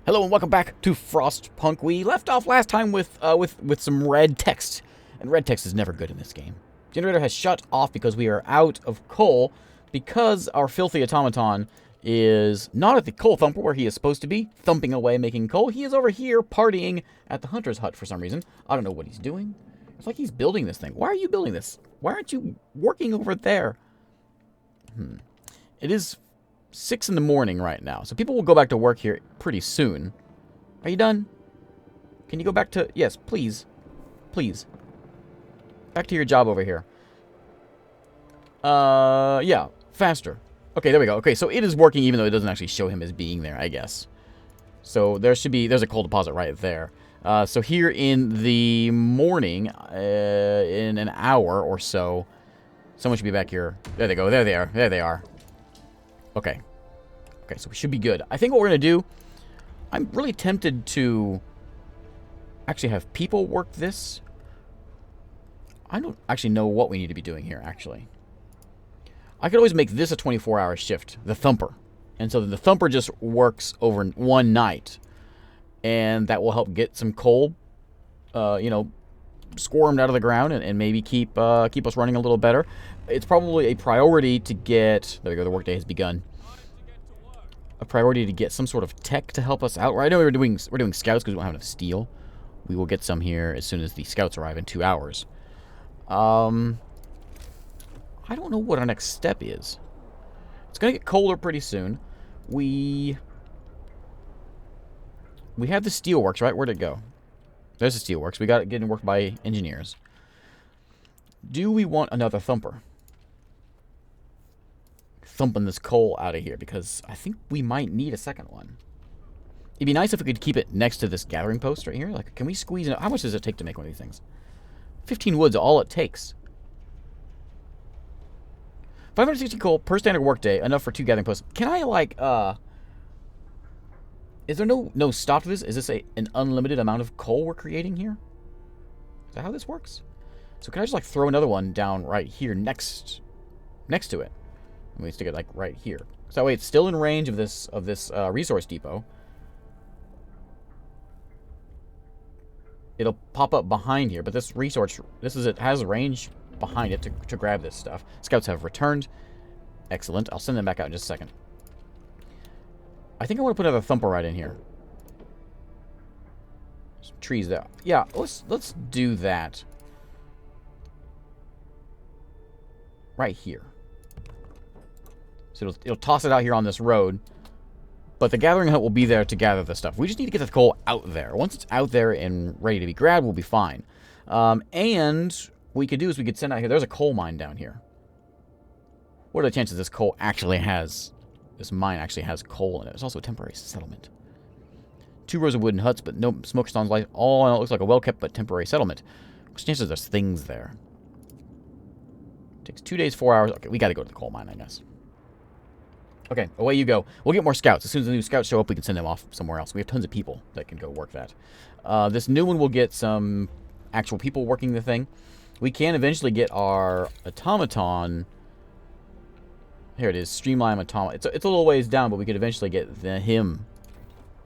Hello and welcome back to Frostpunk. We left off last time with some red text, and red text is never good in this game. Generator has shut off because we are out of coal, because our filthy automaton is not at the coal thumper where he is supposed to be, thumping away making coal. He is over here partying at the hunter's hut for some reason. I don't know what he's doing. It's like he's building this thing. Why are you building this? Why aren't you working over there? It is 6 in the morning right now, so people will go back to work here pretty soon. Are you done? Can you go back to... Yes, please. Please. Back to your job over here. Yeah. Faster. Okay, there we go. Okay, so it is working even though it doesn't actually show him as being there, I guess. So there should be... There's a coal deposit right there. So here in the morning, in an hour or so, someone should be back here. There they go. There they are. There they are. Okay. Okay, so we should be good. I think what we're going to do... I'm really tempted to actually have people work this. I don't actually know what we need to be doing here, actually. I could always make this a 24-hour shift, the thumper. And so the thumper just works over one night. And that will help get some coal, you know, squirmed out of the ground and maybe keep us running a little better. It's probably a priority to get... There we go, the workday has begun. A priority to get some sort of tech to help us out. I know we're doing scouts because we don't have enough steel. We will get some here as soon as the scouts arrive in 2 hours. I don't know what our next step is. It's gonna get colder pretty soon. We have the steelworks, right? Where'd it go? There's the steelworks. We got it getting worked by engineers. Do we want another thumper? Thumping this coal out of here, because I think we might need a second one. It'd be nice if we could keep it next to this gathering post right here. Like, can we squeeze in? How much does it take to make one of these things? 15 wood's all it takes. 560 coal per standard workday, enough for 2 gathering posts. Can I, like, is there no stop to this? Is this an unlimited amount of coal we're creating here? Is that how this works? So can I just, like, throw another one down right here next to it? And we stick it, like, right here. So that way it's still in range of this resource depot. It'll pop up behind here, but this resource, it has range behind it to grab this stuff. Scouts have returned. Excellent. I'll send them back out in just a second. I think I want to put another thumper right in here. Some trees there. Yeah, let's do that. Right here. So it'll toss it out here on this road. But the gathering hut will be there to gather the stuff. We just need to get the coal out there. Once it's out there and ready to be grabbed, we'll be fine. And what we could do is we could send out here. There's a coal mine down here. What are the chances this coal actually has... This mine actually has coal in it. It's also a temporary settlement. 2 rows of wooden huts, but no smokestacks light. All in all, it looks like a well-kept but temporary settlement. What's the chances there's things there? Takes 2 days, 4 hours. Okay, we got to go to the coal mine, I guess. Okay, away you go. We'll get more scouts. As soon as the new scouts show up, we can send them off somewhere else. We have tons of people that can go work that. This new one will get some actual people working the thing. We can eventually get our automaton... Here it is, Streamline Automaton. It's a little ways down, but we could eventually get him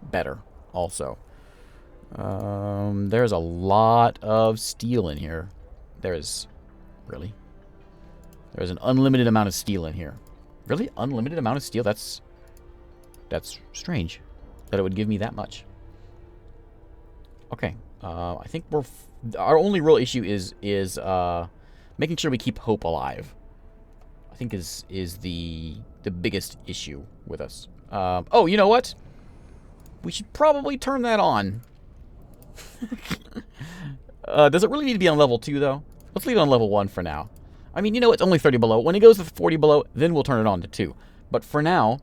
better also. There's a lot of steel in here. Really? There's an unlimited amount of steel in here. Really? Unlimited amount of steel? That's strange that it would give me that much. Okay. I think our only real issue is making sure we keep hope alive. I think is the biggest issue with us. Oh, you know what? We should probably turn that on. Does it really need to be on level 2, though? Let's leave it on level 1 for now. I mean, you know, it's only 30 below. When it goes to 40 below, then we'll turn it on to 2. But for now,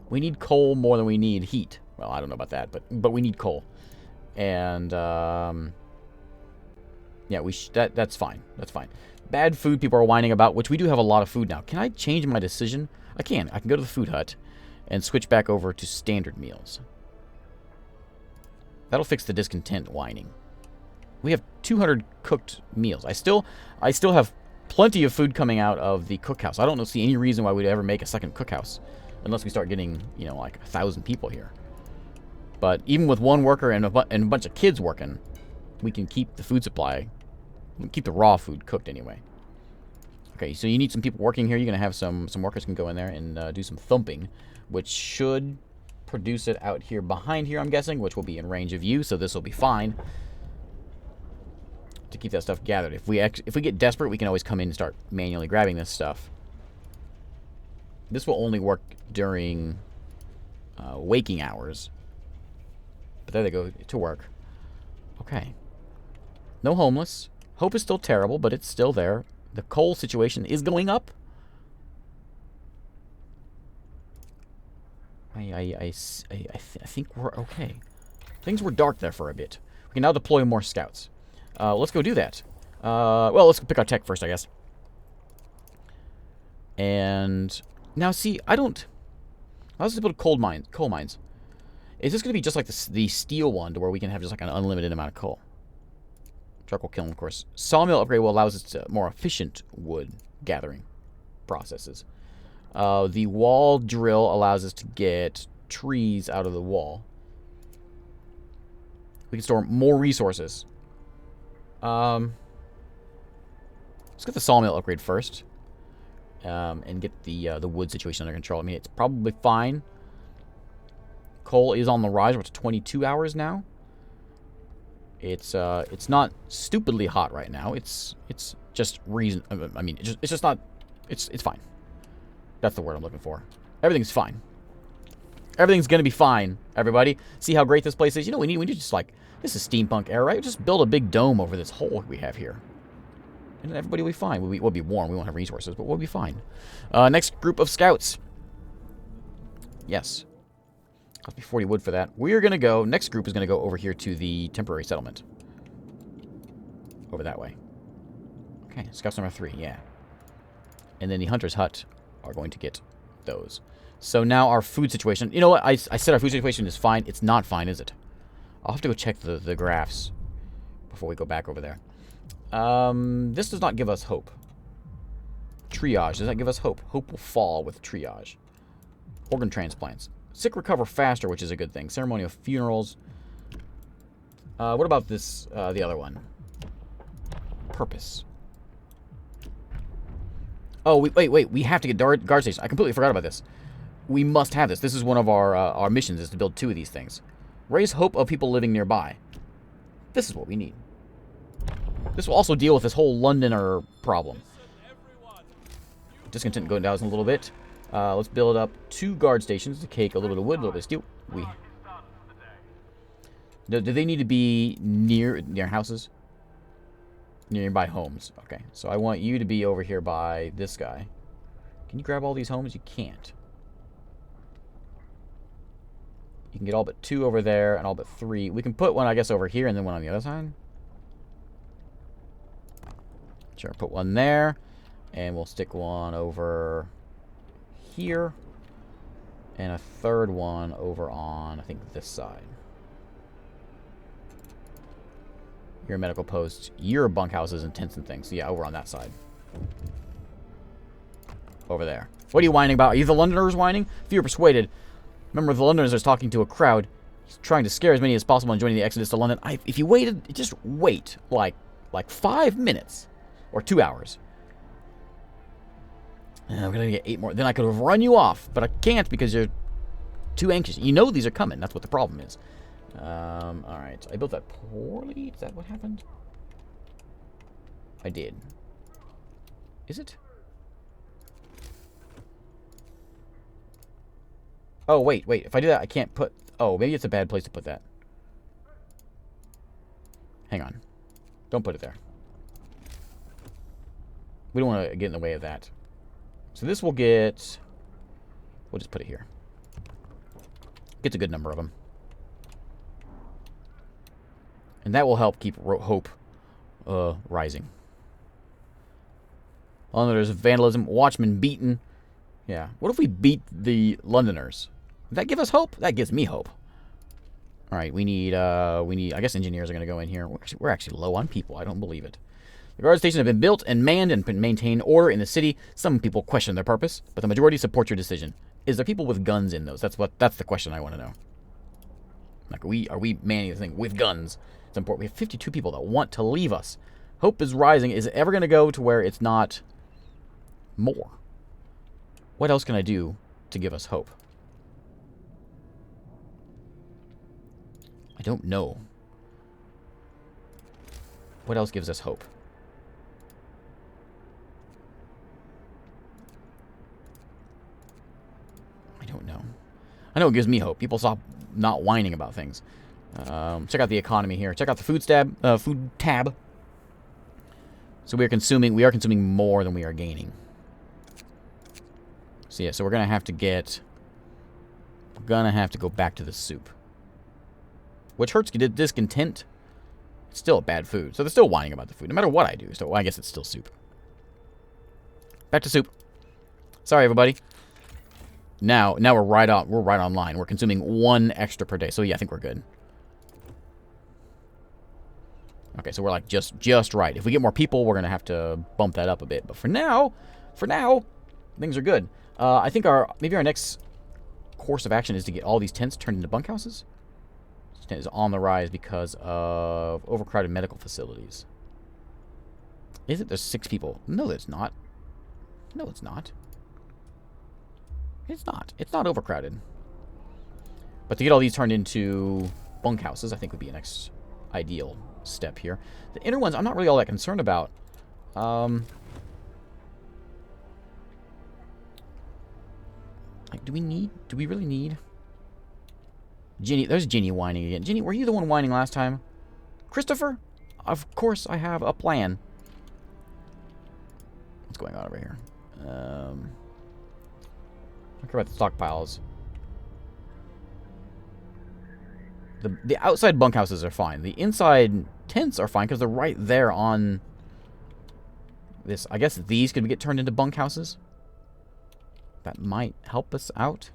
we need coal more than we need heat. Well, I don't know about that, but we need coal. And, yeah, that's fine. That's fine. Bad food people are whining about, which we do have a lot of food now. Can I change my decision? I can. I can go to the food hut and switch back over to standard meals. That'll fix the discontent whining. We have 200 cooked meals. I still have plenty of food coming out of the cookhouse. I don't see any reason why we'd ever make a second cookhouse unless we start getting, you know, like 1,000 people here. But even with one worker and a bunch of kids working, we can keep the food supply, we can keep the raw food cooked anyway. Okay, so you need some people working here. You're going to have some workers can go in there and do some thumping, which should produce it out here behind here, I'm guessing, which will be in range of view, so this will be fine to keep that stuff gathered. If we get desperate, we can always come in and start manually grabbing this stuff. This will only work during waking hours. But there they go to work. Okay. No homeless. Hope is still terrible, but it's still there. The coal situation is going up. I think we're okay. Things were dark there for a bit. We can now deploy more scouts. Let's go do that. Well, let's pick our tech first, I guess. And now, see, I was build coal mines. Is this going to be just like the steel one, to where we can have just like an unlimited amount of coal? Charcoal kiln, of course. Sawmill upgrade will allow us to more efficient wood gathering processes. The wall drill allows us to get trees out of the wall. We can store more resources. Let's get the sawmill upgrade first. And get the wood situation under control. I mean, it's probably fine. Coal is on the rise. We're at 22 hours now. It's not stupidly hot right now. It's just reason. I mean, it's just not. It's fine. That's the word I'm looking for. Everything's fine. Everything's gonna be fine. Everybody, see how great this place is. You know, we need just like, this is steampunk era, right? Just build a big dome over this hole we have here. And everybody will be fine. We'll be warm. We won't have resources, but we'll be fine. Next group of scouts. Yes. Cost me 40 wood for that. We're going to go... Next group is going to go over here to the temporary settlement. Over that way. Okay, scouts number 3, yeah. And then the hunter's hut are going to get those. So now our food situation... You know what? I said our food situation is fine. It's not fine, is it? I'll have to go check the graphs before we go back over there. This does not give us hope. Triage. Does that give us hope? Hope will fall with triage. Organ transplants. Sick recover faster, which is a good thing. Ceremonial funerals. What about this, the other one? Purpose. Oh, wait. We have to get guard stations. I completely forgot about this. We must have this. This is one of our missions, is to build 2 of these things. Raise hope of people living nearby. This is what we need. This will also deal with this whole Londoner problem. Discontent going down a little bit. Let's build up 2 guard stations to cake a little bit of wood, a little bit of steel. Do they need to be near houses? Nearby homes. Okay, so I want you to be over here by this guy. Can you grab all these homes? You can't. You can get all but 2 over there and all but 3. We can put one, I guess, over here and then one on the other side. Sure, put one there. And we'll stick one over here. And a third one over on, I think, this side. Your medical post. Your bunkhouses and tents and things. So yeah, over on that side. Over there. What are you whining about? Are you the Londoners whining? If you're persuaded, remember the Londoners is talking to a crowd. He's trying to scare as many as possible and joining the exodus to London. If you waited, just wait like 5 minutes. Or 2 hours. And I'm going to get 8 more. Then I could have run you off. But I can't because you're too anxious. You know these are coming. That's what the problem is. Alright. I built that poorly. Is that what happened? I did. Is it? Oh, wait. If I do that, I can't put... Oh, maybe it's a bad place to put that. Hang on. Don't put it there. We don't want to get in the way of that. So this will get... We'll just put it here. Gets a good number of them. And that will help keep hope rising. Londoners, vandalism, watchmen beaten. Yeah. What if we beat the Londoners? Does that give us hope? That gives me hope. All right, we need, I guess engineers are going to go in here. We're actually low on people. I don't believe it. The guard stations have been built and manned and maintain order in the city. Some people question their purpose, but the majority support your decision. Is there people with guns in those? That's the question I want to know. Like, are we manning the thing with guns? It's important. We have 52 people that want to leave us. Hope is rising. Is it ever going to go to where it's not more? What else can I do to give us hope? I don't know. What else gives us hope? I don't know. I know it gives me hope. People stop not whining about things. Check out the economy here. Check out the food tab. So we are consuming more than we are gaining. So yeah, so we're gonna have to go back to the soup. Which hurts discontent. It's still bad food. So they're still whining about the food, no matter what I do. So I guess it's still soup. Back to soup. Sorry, everybody. Now we're right online. We're consuming 1 extra per day. So yeah, I think we're good. Okay, so we're like just right. If we get more people, we're gonna have to bump that up a bit. But for now, things are good. I think maybe our next course of action is to get all these tents turned into bunkhouses. This tent is on the rise because of overcrowded medical facilities. Is it? There's 6 people. No, there's not. No, it's not. It's not. It's not overcrowded. But to get all these turned into bunkhouses, I think would be a next ideal step here. The inner ones, I'm not really all that concerned about. Like, do we really need? Ginny, there's Ginny whining again. Ginny, were you the one whining last time? Christopher? Of course I have a plan. What's going on over here? I don't care about the stockpiles. The outside bunkhouses are fine. The inside tents are fine because they're right there on this. I guess these could get turned into bunkhouses. That might help us out.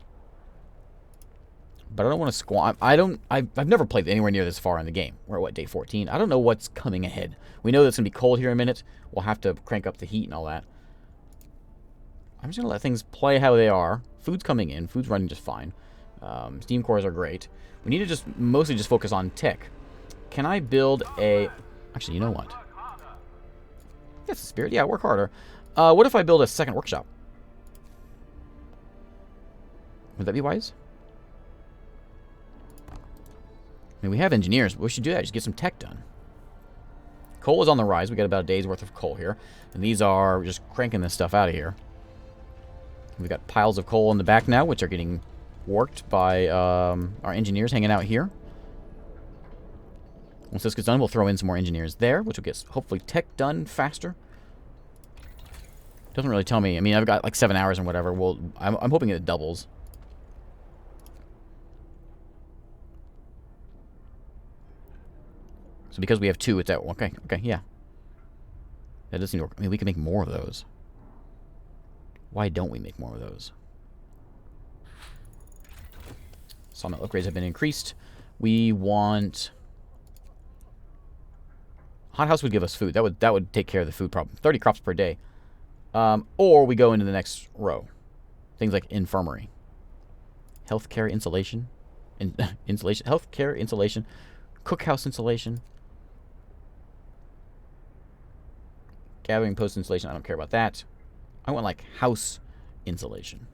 But I don't want to squat. I've never played anywhere near this far in the game. We're at, what, day 14? I don't know what's coming ahead. We know that it's going to be cold here in a minute. We'll have to crank up the heat and all that. I'm just going to let things play how they are. Food's coming in. Food's running just fine. Steam cores are great. We need to mostly just focus on tech. Can I build a... Actually, you know what? That's the spirit. Yeah, work harder. What if I build a second workshop? Would that be wise? I mean, we have engineers, but we should do that. Just get some tech done. Coal is on the rise. We got about a day's worth of coal here. And these are just cranking this stuff out of here. We've got piles of coal in the back now, which are getting worked by our engineers hanging out here. Once this gets done, we'll throw in some more engineers there, which will get, hopefully, tech done faster. Doesn't really tell me. I mean, I've got like 7 hours and whatever. I'm hoping it doubles. So because we have 2, it's at... Okay, yeah. That does seem to work. I mean, we can make more of those. Why don't we make more of those? Sawmill upgrades have been increased. We want... Hothouse would give us food. That would take care of the food problem. 30 crops per day. Or we go into the next row. Things like infirmary. Healthcare insulation. Insulation. Healthcare insulation. Cookhouse insulation. Gathering post insulation. I don't care about that. I want, like, house insulation.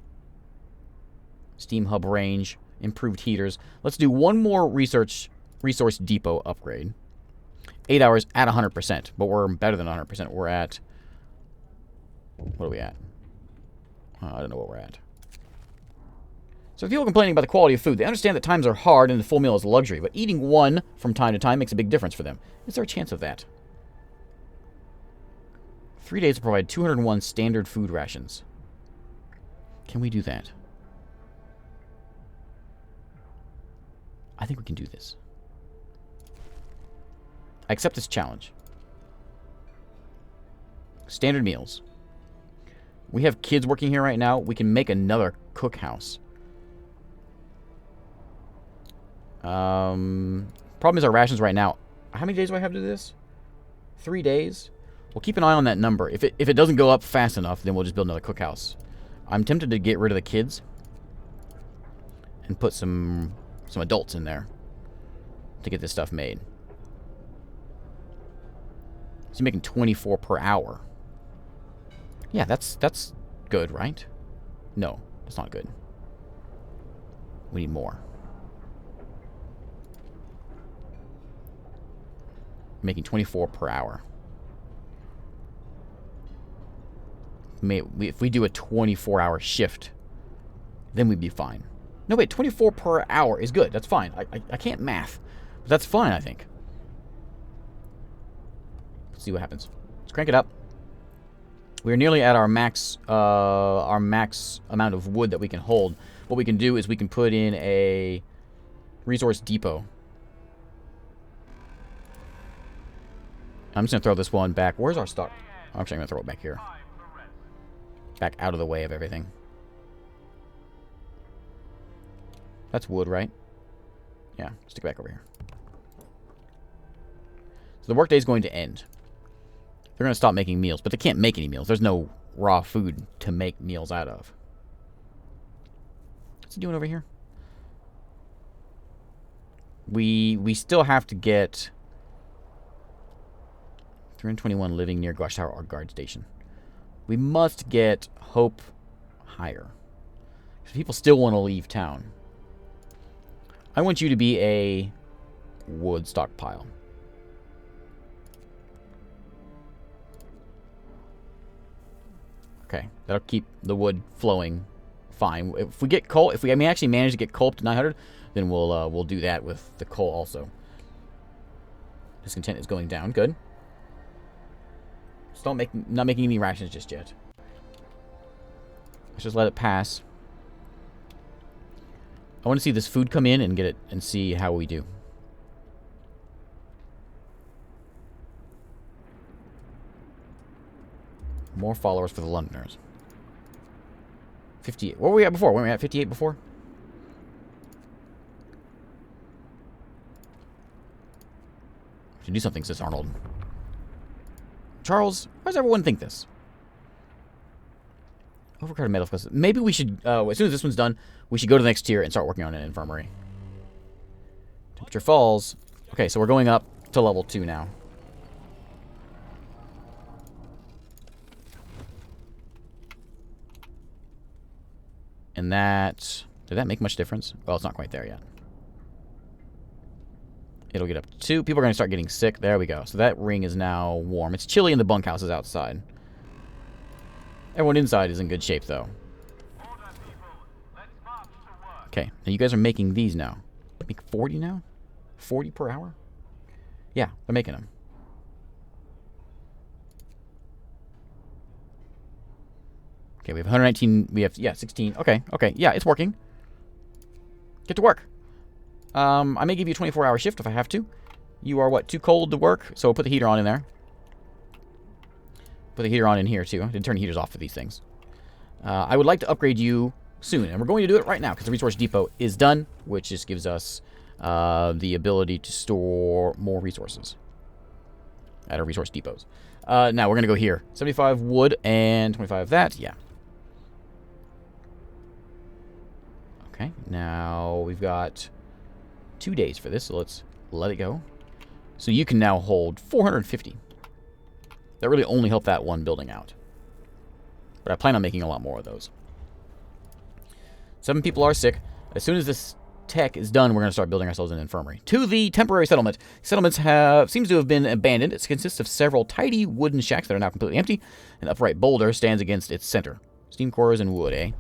Steam hub range. Improved heaters. Let's do one more resource depot upgrade. 8 hours at 100%. But we're better than 100%. We're at... What are we at? I don't know what we're at. So people complaining about the quality of food. They understand that times are hard and the full meal is a luxury. But eating one from time to time makes a big difference for them. Is there a chance of that? 3 days to provide 201 standard food rations. Can we do that? I think we can do this. I accept this challenge. Standard meals. We have kids working here right now. We can make another cookhouse. Problem is our rations right now. How many days do I have to do this? 3 days? We'll keep an eye on that number. If it doesn't go up fast enough, then we'll just build another cookhouse. I'm tempted to get rid of the kids and put some adults in there. to get this stuff made. So you're making 24 per hour. Yeah, that's good, right? No, that's not good. We need more. Making 24 per hour. If we do a 24-hour shift, then we'd be fine. No, wait, 24 per hour is good. That's fine. I can't math. But that's fine, I think. Let's see what happens. Let's crank it up. We're nearly at our max amount of wood that we can hold. What we can do is we can put in a resource depot. I'm just going to throw this one back. Where's our stock? I'm actually going to throw it back here. Back out of the way of everything. That's wood, right? Yeah, stick it back over here. So the workday is going to end. They're going to stop making meals, but they can't make any meals. There's no raw food to make meals out of. What's he doing over here? We still have to get 321 living near Guash Tower or guard station. We must get hope higher. Because people still want to leave town. I want you to be a wood stockpile. Okay, that'll keep the wood flowing fine. If we get coal, if we actually manage to get coal up to 900, then we'll do that with the coal also. Discontent is going down. Good. Just not making any rations just yet. Let's just let it pass. I want to see this food come in and get it and see how we do. More followers for the Londoners. 58. What were we at before? Weren't we at 58 before? We should do something, says Arnold. Charles, why does everyone think this? Overcrowded metal cluster. Maybe we should, as soon as this one's done, we should go to the next tier and start working on an infirmary. Temperature falls. Okay, so we're going up to level 2 now. And that... Did that make much difference? Well, it's not quite there yet. It'll get up to 2. People are going to start getting sick. There we go. So that ring is now warm. It's chilly in the bunkhouses outside. Everyone inside is in good shape, though. Okay. Now you guys are making these now. Make 40 now? 40 per hour? Yeah, they're making them. Okay, we have 119. We have, yeah, 16. Okay, okay. Yeah, it's working. Get to work. I may give you a 24-hour shift if I have to. You are, what, too cold to work? So we'll put the heater on in there. Put the heater on in here, too. I did turn heaters off for these things. I would like to upgrade you soon, and we're going to do it right now because the resource depot is done, which just gives us the ability to store more resources at our resource depots. Now, we're going to go here. 75 wood and 25 of that. Yeah. Okay, now we've got 2 days for this, so let's let it go. So you can now hold 450. That really only helped that one building out. But I plan on making a lot more of those. 7 people are sick. As soon as this tech is done, we're going to start building ourselves an infirmary. To the temporary settlement. Settlements seems to have been abandoned. It consists of several tidy wooden shacks that are now completely empty. An upright boulder stands against its center. Steam cores and wood, eh?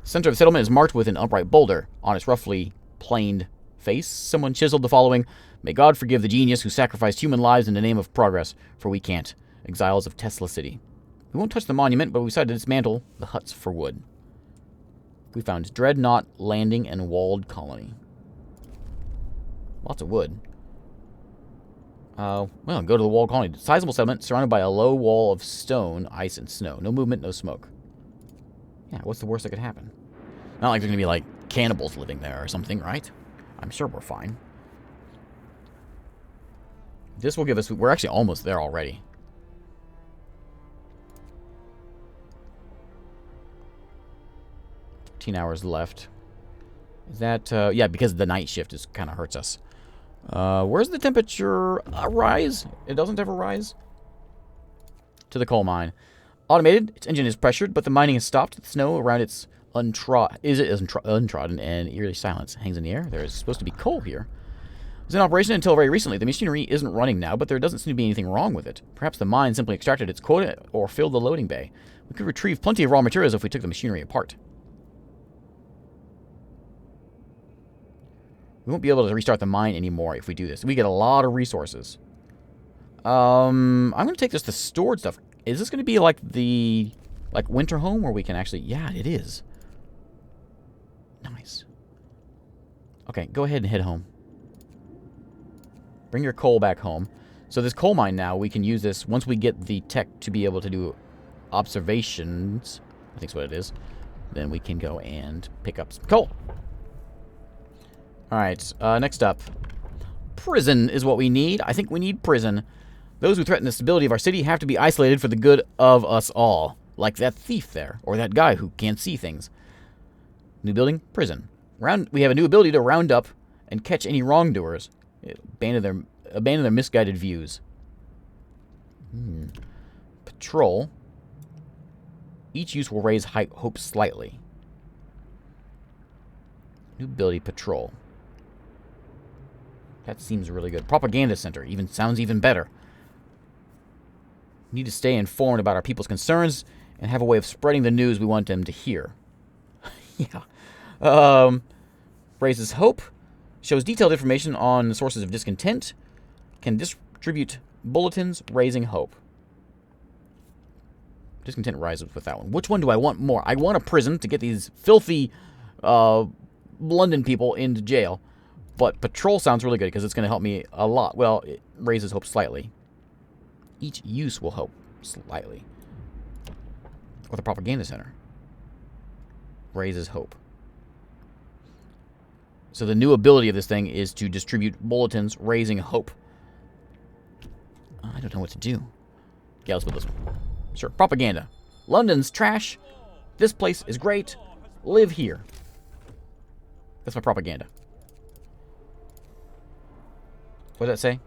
The center of the settlement is marked with an upright boulder. On its roughly planed face, someone chiseled the following: "May God forgive the genius who sacrificed human lives in the name of progress, for we can't. Exiles of Tesla City." We won't touch the monument, but we decided to dismantle the huts for wood. We found Dreadnought Landing and Walled Colony. Lots of wood. Well, go to the Walled Colony. Sizable settlement surrounded by a low wall of stone, ice, and snow. No movement, no smoke. Yeah, what's the worst that could happen? Not like there's going to be, like, cannibals living there or something, right? I'm sure we're fine. This will give us... We're actually almost there already. Hours left. Is that, yeah, because the night shift is kind of hurts us. Where's the temperature rise? It doesn't ever rise. To the coal mine. Automated. Its engine is pressured, but the mining has stopped. The snow around its untrodden and eerie silence hangs in the air. There is supposed to be coal here. It was in operation until very recently. The machinery isn't running now, but there doesn't seem to be anything wrong with it. Perhaps the mine simply extracted its quota or filled the loading bay. We could retrieve plenty of raw materials if we took the machinery apart. We won't be able to restart the mine anymore if we do this. We get a lot of resources. I'm going to take just the stored stuff. Is this going to be like the winter home where we can actually... Yeah, it is. Nice. Okay, go ahead and head home. Bring your coal back home. So this coal mine now, we can use this once we get the tech to be able to do observations. I think that's what it is. Then we can go and pick up some coal. Alright, next up. Prison is what we need. I think we need prison. Those who threaten the stability of our city have to be isolated for the good of us all. Like that thief there, or that guy who can't see things. New building, prison. We have a new ability to round up and catch any wrongdoers. Abandon their misguided views. Patrol. Each use will raise hope slightly. New ability, patrol. That seems really good. Propaganda center sounds even better. We need to stay informed about our people's concerns and have a way of spreading the news we want them to hear. Yeah. Raises hope. Shows detailed information on the sources of discontent. Can distribute bulletins, raising hope. Discontent rises with that one. Which one do I want more? I want a prison to get these filthy London people into jail. But patrol sounds really good because it's going to help me a lot. Well, it raises hope slightly. Each use will help slightly. Or the propaganda center. Raises hope. So the new ability of this thing is to distribute bulletins, raising hope. I don't know what to do. Yeah, let's put this one. Sure, propaganda. London's trash. This place is great. Live here. That's my propaganda. What does that say?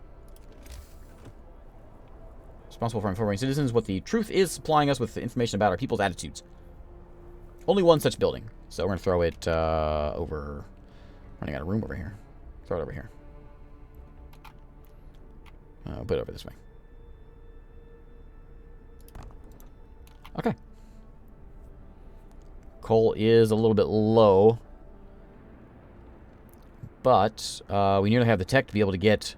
Responsible for informing citizens what the truth is, supplying us with information about our people's attitudes. Only one such building. So we're going to throw it over... Running out of room over here. Throw it over here. Put it over this way. Okay. Coal is a little bit low. But we nearly have the tech to be able to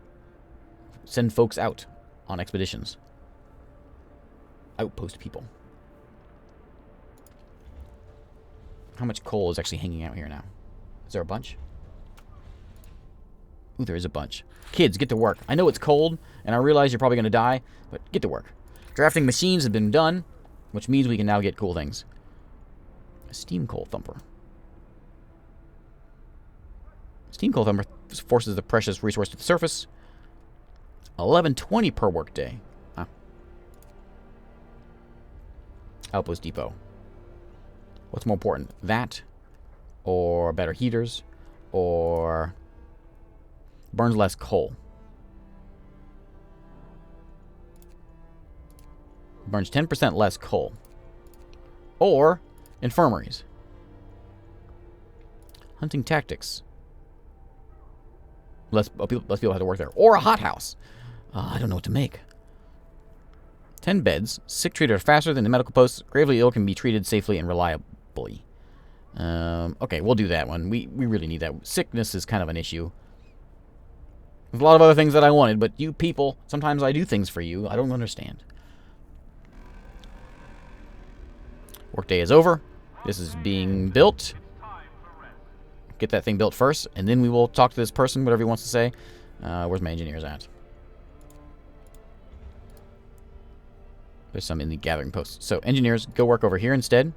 send folks out on expeditions. Outpost people. How much coal is actually hanging out here now? Is there a bunch? Ooh, there is a bunch. Kids, get to work. I know it's cold, and I realize you're probably going to die, but get to work. Drafting machines have been done, which means we can now get cool things. A steam coal thumper. Steam coal thumper forces the precious resource to the surface. 1120 per workday. Huh. Outpost depot. What's more important? That, or better heaters, or burns less coal. Burns 10% less coal. Or infirmaries. Hunting tactics. Less people have to work there. Or a hothouse. I don't know what to make. 10 beds. Sick treated faster than the medical posts. Gravely ill can be treated safely and reliably. Okay, we'll do that one. We really need that. Sickness is kind of an issue. There's a lot of other things that I wanted, but you people, sometimes I do things for you. I don't understand. Workday is over. This is being built. Get that thing built first, and then we will talk to this person, whatever he wants to say. Where's my engineers at? There's some in the gathering post. So, engineers, go work over here instead.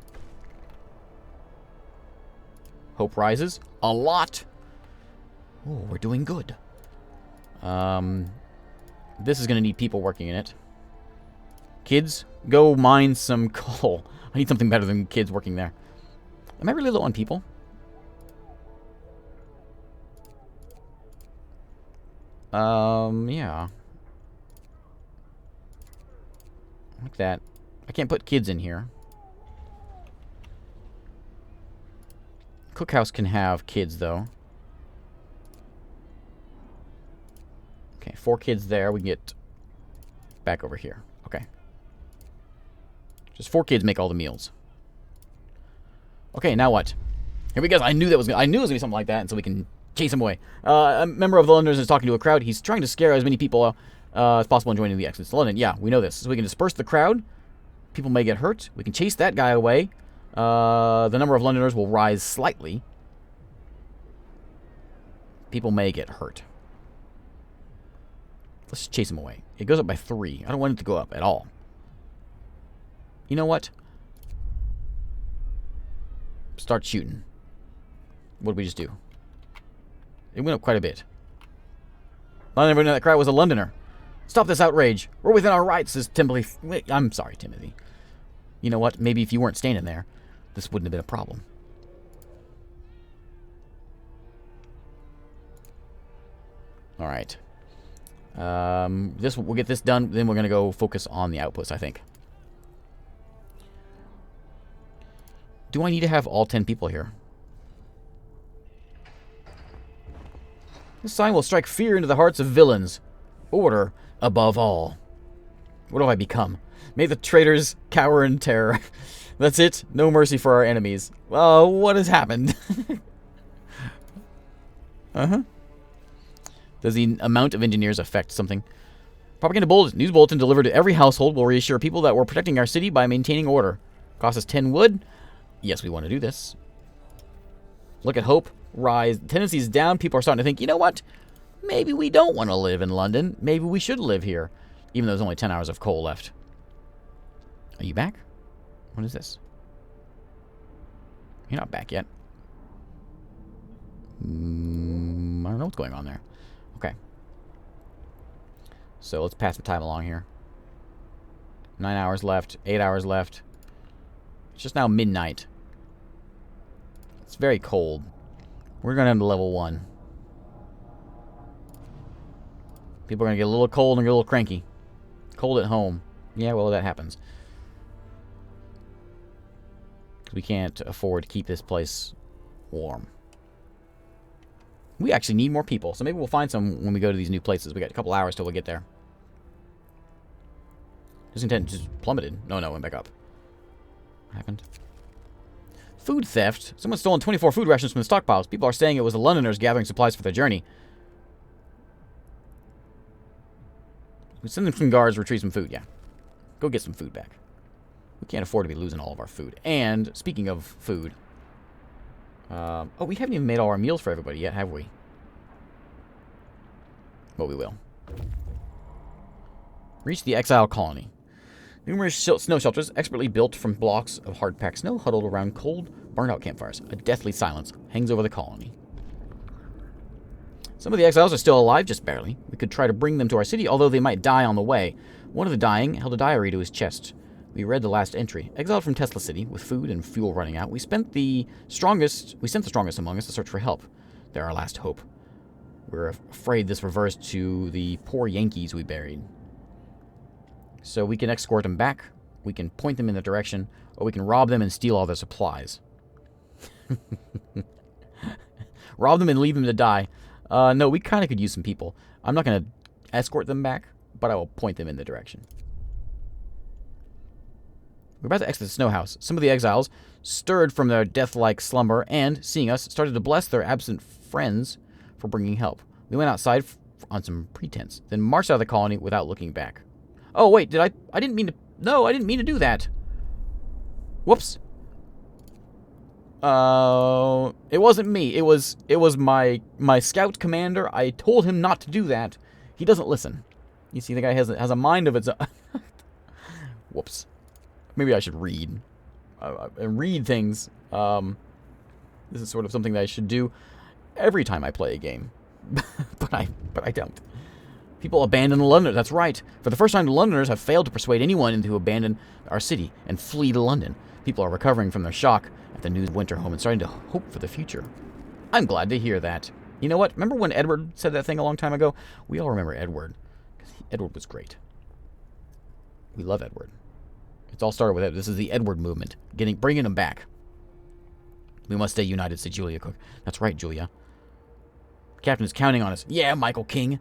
Hope rises. A lot. Oh, we're doing good. This is going to need people working in it. Kids, go mine some coal. I need something better than kids working there. Am I really low on people? Yeah. Like that. I can't put kids in here. Cookhouse can have kids, though. Okay, 4 kids there. We can get back over here. Okay. Just 4 kids make all the meals. Okay, now what? Here we go. I knew it was gonna be something like that, and so we can chase him away. A member of the Londoners is talking to a crowd. He's trying to scare as many people as possible and joining the exits to London. Yeah, we know this. So we can disperse the crowd. People may get hurt. We can chase that guy away. The number of Londoners will rise slightly. People may get hurt. Let's chase him away. It goes up by 3. I don't want it to go up at all. You know what? Start shooting. What did we just do? It went up quite a bit. I never knew that crowd was a Londoner. Stop this outrage. We're within our rights, says Timothy. Wait, I'm sorry, Timothy. You know what? Maybe if you weren't standing there, this wouldn't have been a problem. All right. We'll get this done. Then we're going to go focus on the outposts, I think. Do I need to have all 10 people here? This sign will strike fear into the hearts of villains. Order above all. What have I become? May the traitors cower in terror. That's it. No mercy for our enemies. What has happened? Does the amount of engineers affect something? Propaganda news bulletin delivered to every household will reassure people that we're protecting our city by maintaining order. Cost us 10 wood. Yes, we want to do this. Look at hope rise. Tendencies down. People are starting to think, you know what? Maybe we don't want to live in London. Maybe we should live here. Even though there's only 10 hours of coal left. Are you back? What is this? You're not back yet. I don't know what's going on there. Okay. So let's pass the time along here. 9 hours left. 8 hours left. It's just now midnight. It's very cold. We're going to end level 1. People are going to get a little cold and get a little cranky. Cold at home. Yeah, well, that happens. We can't afford to keep this place warm. We actually need more people, so maybe we'll find some when we go to these new places. We got a couple hours till we get there. Discontent just plummeted. No, it went back up. What happened? Food theft. Someone's stolen 24 food rations from the stockpiles. People are saying it was the Londoners gathering supplies for their journey. We send them some guards, retrieve some food, yeah. Go get some food back. We can't afford to be losing all of our food. And, speaking of food... we haven't even made all our meals for everybody yet, have we? But we will. Reach the exile colony. Numerous snow shelters, expertly built from blocks of hard-packed snow, huddled around cold, burned-out campfires. A deathly silence hangs over the colony. Some of the exiles are still alive, just barely. We could try to bring them to our city, although they might die on the way. One of the dying held a diary to his chest. We read the last entry. Exiled from Tesla City, with food and fuel running out, we sent the strongest among us to search for help. They're our last hope. We're afraid this refers to the poor Yankees we buried. So we can escort them back, we can point them in the direction, or we can rob them and steal all their supplies. Rob them and leave them to die. No, we kind of could use some people. I'm not going to escort them back, but I will point them in the direction. We're about to exit the snow house. Some of the exiles stirred from their death-like slumber and, seeing us, started to bless their absent friends for bringing help. We went outside on some pretense, then marched out of the colony without looking back. Oh, wait, I didn't mean to... No, I didn't mean to do that. Whoops. It wasn't me. It was my scout commander. I told him not to do that. He doesn't listen. You see, the guy has a mind of its own. Whoops. Maybe I should read. Read things. This is sort of something that I should do every time I play a game. but I don't. People abandon London. That's right. For the first time, the Londoners have failed to persuade anyone to abandon our city and flee to London. People are recovering from their shock at the news of Winterhome and starting to hope for the future. I'm glad to hear that. You know what? Remember when Edward said that thing a long time ago? We all remember Edward. Because Edward was great. We love Edward. It's all started with Edward. This is the Edward movement. Bringing him back. We must stay united, said Julia Cook. That's right, Julia. Captain is counting on us. Yeah, Michael King.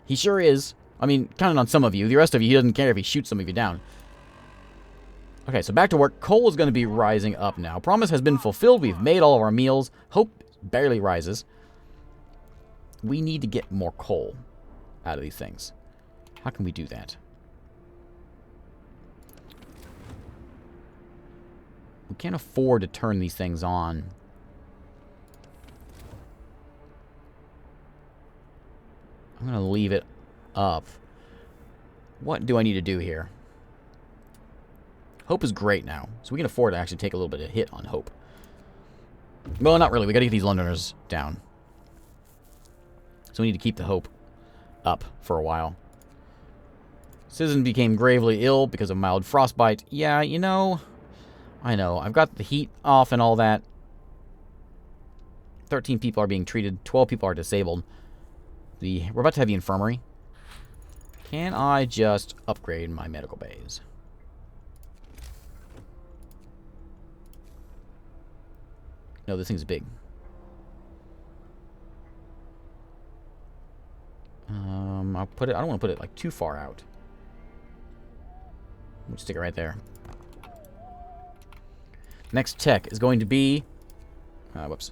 He sure is. I mean, counting on some of you. The rest of you, he doesn't care if he shoots some of you down. Okay, so back to work. Coal is going to be rising up now. Promise has been fulfilled. We've made all of our meals. Hope barely rises. We need to get more coal out of these things. How can we do that? We can't afford to turn these things on. I'm going to leave it up. What do I need to do here? Hope is great now, so we can afford to actually take a little bit of a hit on Hope. Well, not really. We got to get these Londoners down. So we need to keep the Hope up for a while. Citizen became gravely ill because of mild frostbite. Yeah, you know, I know. I've got the heat off and all that. 13 people are being treated. 12 people are disabled. We're about to have the infirmary. Can I just upgrade my medical bays? No, this thing's big. I'll put it. I don't want to put it like too far out. We'll stick it right there. Next tech is going to be, Outpost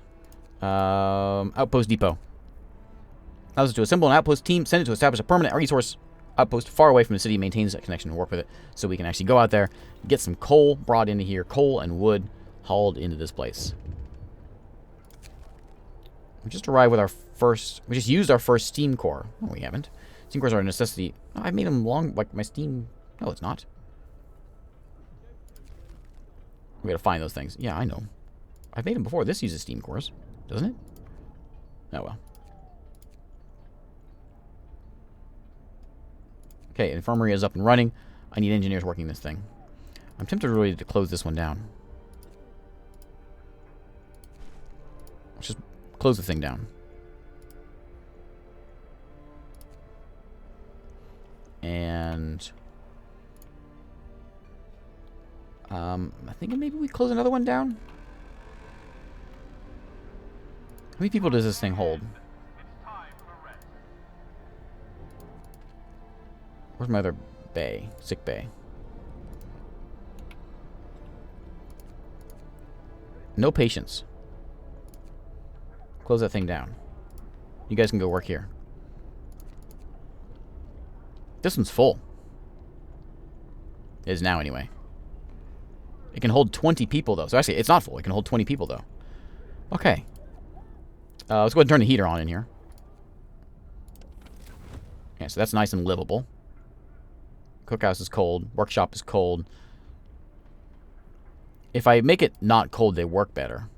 Depot. Allows us to assemble an outpost team, send it to establish a permanent resource outpost far away from the city, maintains that connection and work with it, so we can actually go out there, get some coal brought into here, coal and wood hauled into this place. We just arrived with our first... We just used our first steam core. No, we haven't. Steam cores are a necessity. Oh, I've made them long... Like, my steam... No, it's not. We gotta find those things. Yeah, I know. I've made them before. This uses steam cores, doesn't it? Oh, well. Okay, infirmary is up and running. I need engineers working this thing. I'm tempted really to close this one down. Let's just close the thing down. And I'm thinking maybe we close another one down. How many people does this thing hold? Where's my other bay? Sick bay. No patience. Close that thing down. You guys can go work here. This one's full. It is now, anyway. It can hold 20 people, though. So actually, it's not full. It can hold 20 people, though. Okay. Let's go ahead and turn the heater on in here. Yeah, so that's nice and livable. Cookhouse is cold. Workshop is cold. If I make it not cold, they work better.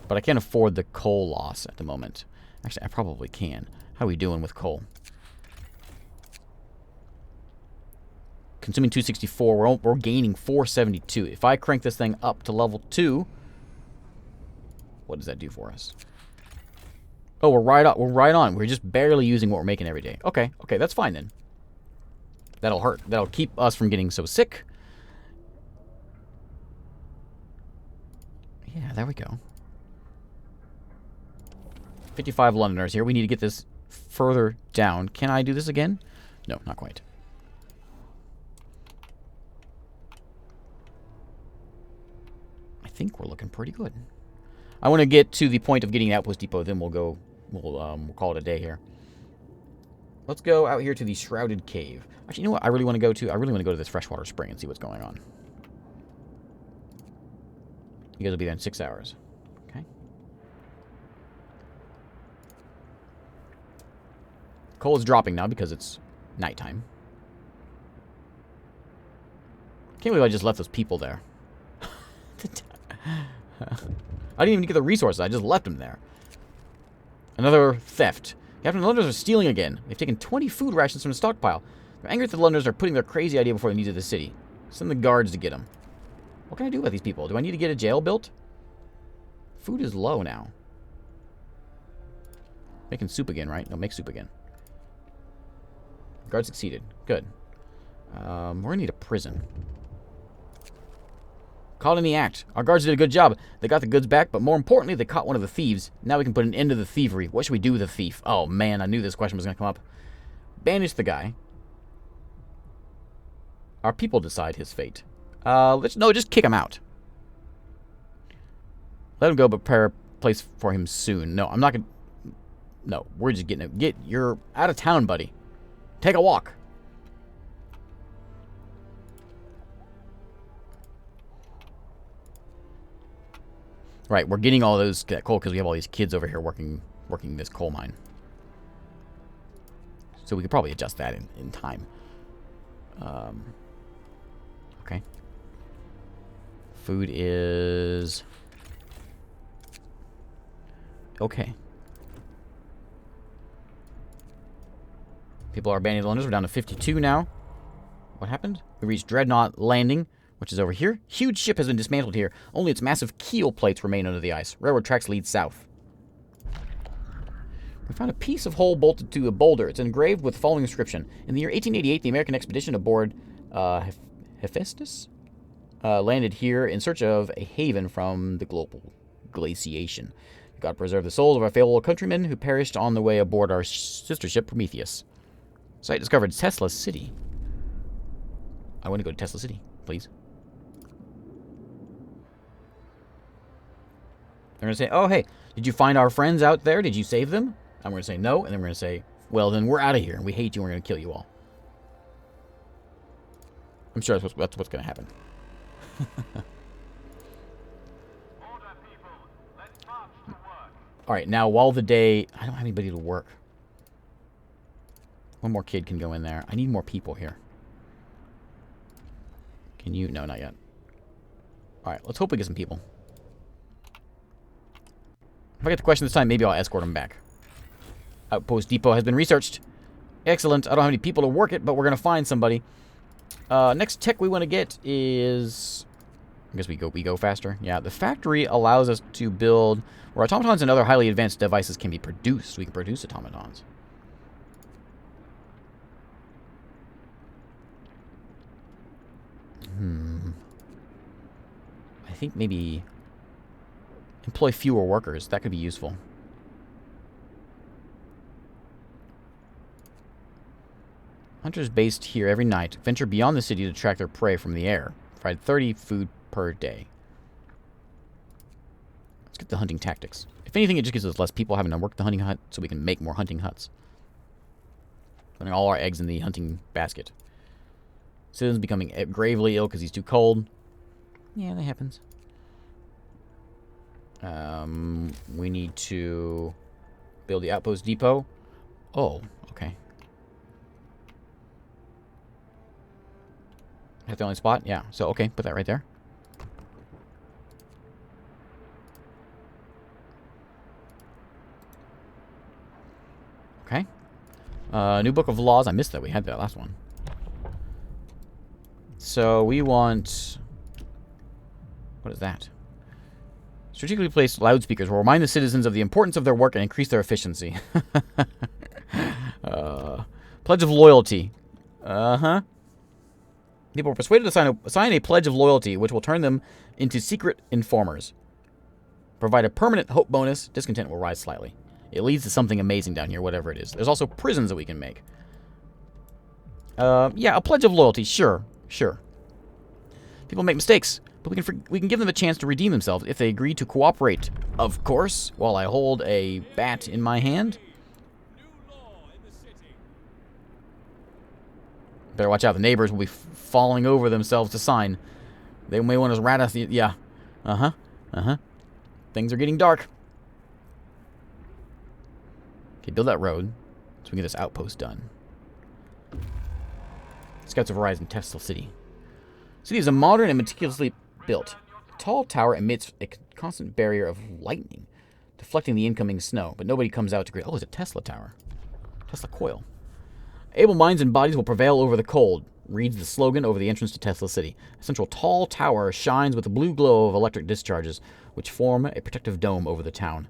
But I can't afford the coal loss at the moment. Actually, I probably can. How are we doing with coal? Consuming 264. We're gaining 472. If I crank this thing up to level 2, what does that do for us? Oh, we're right on. We're right on. We're just barely using what we're making every day. Okay, okay, that's fine then. That'll hurt. That'll keep us from getting so sick. Yeah, there we go. 55 Londoners here. We need to get this further down. Can I do this again? No, not quite. I think we're looking pretty good. I want to get to the point of getting an outpost depot, then we'll go. We'll call it a day here. Let's go out here to the Shrouded Cave. Actually, you know what I really want to go to? I really want to go to this freshwater spring and see what's going on. You guys will be there in 6 hours. Okay. Coal is dropping now because it's nighttime. Can't believe I just left those people there. I didn't even get the resources. I just left them there. Another theft. Captain, the Londoners are stealing again. They've taken 20 food rations from the stockpile. They're angry that the Londoners are putting their crazy idea before the needs of the city. Send the guards to get them. What can I do about these people? Do I need to get a jail built? Food is low now. Making soup again, right? No, make soup again. Guard succeeded. Good. We're gonna need a prison. Caught in the act. Our guards did a good job. They got the goods back, but more importantly, they caught one of the thieves. Now we can put an end to the thievery. What should we do with the thief? Oh, man, I knew this question was gonna come up. Banish the guy. Our people decide his fate. Just kick him out. Let him go, but prepare a place for him soon. No, I'm not gonna... No, we're just getting him. You're out of town, buddy. Take a walk. Right, we're getting all that coal because we have all these kids over here working this coal mine. So we could probably adjust that in time. Okay. Food is... Okay. People are abandoning Londoners. We're down to 52 now. What happened? We reached Dreadnought Landing, which is over here. Huge ship has been dismantled here. Only its massive keel plates remain under the ice. Railroad tracks lead south. We found a piece of hull bolted to a boulder. It's engraved with the following inscription. In the year 1888, the American expedition aboard Hephaestus landed here in search of a haven from the global glaciation. God preserve the souls of our faithful countrymen who perished on the way aboard our sister ship Prometheus. Site discovered Tesla City. I want to go to Tesla City, please. They're going to say, oh, hey, did you find our friends out there? Did you save them? I'm going to say no, and then we're going to say, well, then we're out of here, and we hate you, and we're going to kill you all. I'm sure that's what's going to happen. All right, now, while the day... I don't have anybody to work. One more kid can go in there. I need more people here. Can you? No, not yet. All right, let's hope we get some people. If I get the question this time, maybe I'll escort them back. Outpost Depot has been researched. Excellent. I don't have any people to work it, but we're going to find somebody. Next tech we want to get is... I guess we go faster. Yeah, the factory allows us to build... where automatons and other highly advanced devices can be produced. We can produce automatons. I think maybe employ fewer workers. That could be useful. Hunters based here every night venture beyond the city to track their prey from the air. Provide 30 food per day. Let's get the hunting tactics. If anything, it just gives us less people having to work the hunting hut so we can make more hunting huts. Putting all our eggs in the hunting basket. Citizen's becoming gravely ill because he's too cold. Yeah, that happens. We need to build the outpost depot. Oh, okay. Is that the only spot? Yeah. So, okay, put that right there. Okay. New book of laws. I missed that. We had that last one. So we want... What is that? Strategically placed loudspeakers will remind the citizens of the importance of their work and increase their efficiency. Pledge of loyalty. Uh-huh. People were persuaded to sign a pledge of loyalty, which will turn them into secret informers. Provide a permanent hope bonus. Discontent will rise slightly. It leads to something amazing down here, whatever it is. There's also prisons that we can make. Yeah, a pledge of loyalty. Sure. Sure. People make mistakes, but we can give them a chance to redeem themselves if they agree to cooperate. Of course, while I hold a bat in my hand. Better watch out. The neighbors will be falling over themselves to sign. They may want to rat us. Yeah. Uh-huh. Uh-huh. Things are getting dark. Okay, build that road so we can get this outpost done. Scouts of Horizon, Tesla City. City is a modern and meticulously built. A tall tower emits a constant barrier of lightning, deflecting the incoming snow, but nobody comes out to greet. Oh, it's a Tesla tower. Tesla coil. Able minds and bodies will prevail over the cold, reads the slogan over the entrance to Tesla City. A central tall tower shines with the blue glow of electric discharges, which form a protective dome over the town.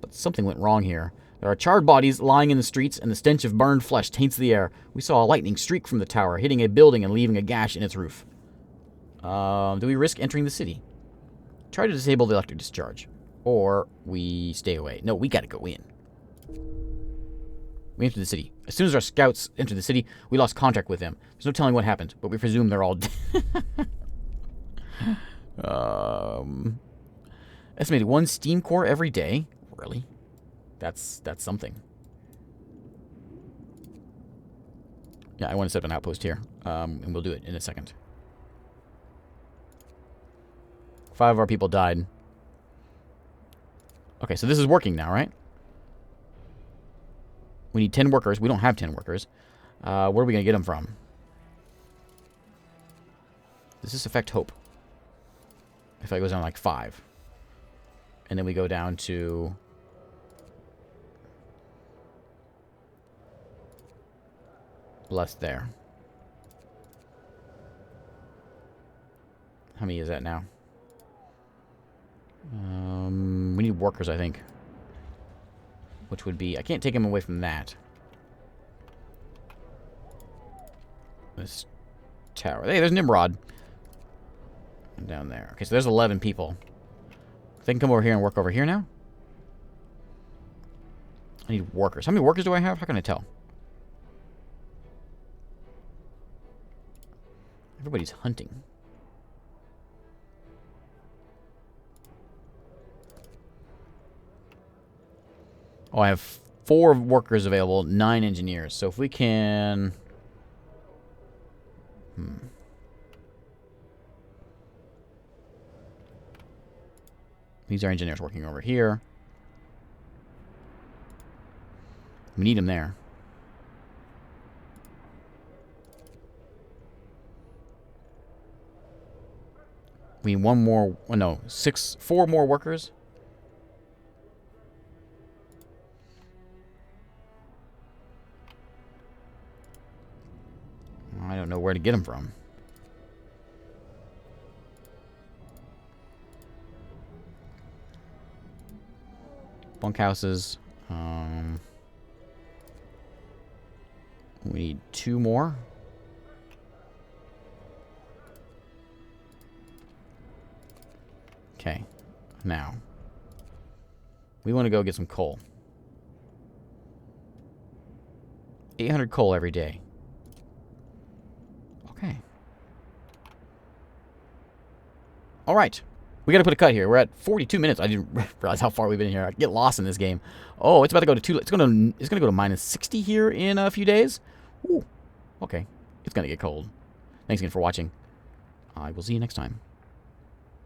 But something went wrong here. There are charred bodies lying in the streets, and the stench of burned flesh taints the air. We saw a lightning streak from the tower, hitting a building and leaving a gash in its roof. Do we risk entering the city? Try to disable the electric discharge. Or we stay away. No, we gotta go in. We entered the city. As soon as our scouts entered the city, we lost contact with them. There's no telling what happened, but we presume they're all dead. Estimated 1 steam core every day. Really? That's something. Yeah, I want to set up an outpost here. And we'll do it in a second. 5 of our people died. Okay, so this is working now, right? We need 10 workers. We don't have 10 workers. Where are we going to get them from? Does this affect hope? If it goes down like 5. And then we go down to... less there. How many is that now? We need workers, I think. Which would be... I can't take them away from that. This tower. Hey, there's Nimrod. Down there. Okay, so there's 11 people. They can come over here and work over here now? I need workers. How many workers do I have? How can I tell? Everybody's hunting. Oh, I have 4 workers available, 9 engineers. So if we can... These are engineers working over here. We need them there. We need 1 more... Oh, no, 4 more workers. I don't know where to get them from. Bunkhouses. We need 2 more. Okay. Now. We want to go get some coal. 800 coal every day. Okay. All right. We got to put a cut here. We're at 42 minutes. I didn't realize how far we've been here. I get lost in this game. Oh, it's about to go to 2. It's going to go to minus 60 here in a few days. Ooh. Okay. It's going to get cold. Thanks again for watching. I will see you next time.